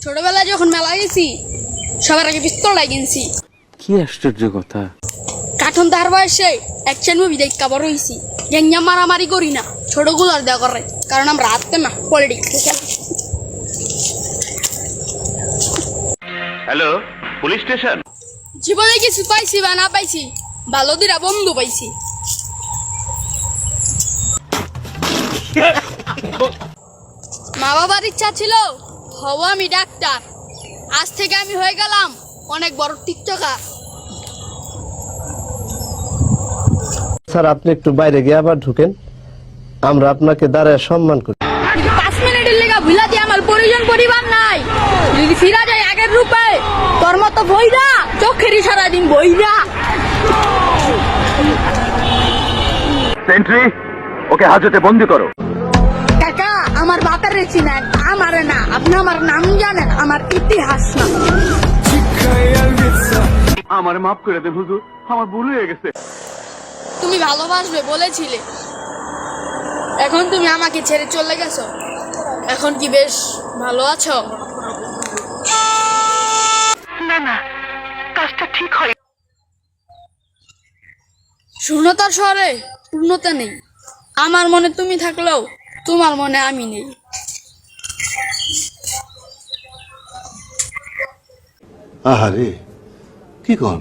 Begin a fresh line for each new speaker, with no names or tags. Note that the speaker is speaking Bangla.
ছোটবেলায় যখন মেলা গেছি সবার আগে পিস্তলটাই কিনছি।
কি আশ্চর্য কথা।
কাঠন তার বয়সে অ্যাকশন মুভি দেখা বড় হয়েছি। গ্যাঞ্জা মারামারি করি না, ছোটগুলোর দেওয়া করে, কারণ আমরা হাতে না পলিটিক্স খেলা।
Hello, police station.
জীবনে কিছু পাইছি বা না পাইছি, ভালো দিরা বন্ধু পাইছি। মা বাবার ইচ্ছা ছিল হব আমি ডাক্তার, আজ থেকে আমি হয়ে গেলাম অনেক বড় টিকটকার।
স্যার আপনি একটু বাইরে গিয়ে আবার ঢুকেন, আমরা আপনাকে দাঁড়ায় সম্মান করি।
5 মিনিটের লেগা ভুলা দিয়ে আমার পরিজন পরিবার নাই, যদি ফিরা যায় আগের রূপে তোর মতো বইরা চোখেরই সারাদিন বইরা।
সেন্ট্রি, ওকে হাজতে বন্দি করো।
কাকা আমার বাপের রেছি না, আমার না, আপনি আমার নাম জানেন, আমার ইতিহাস না।
আমার মাফ করে দেন হুজুর, আমার ভুল হয়ে গেছে।
তুমি ভালোবাসবে বলেছিলে, এখন তুমি আমাকে ছেড়ে চলে গেছো। এখন কি বেশ ভালো আছো?
না না, কাজটা ঠিক হয়।
শূন্যতার শহরে পূর্ণতা নেই, আমার মনে তুমি থাকলেও তোমার মনে আমি নেই।
আহারে কি কন।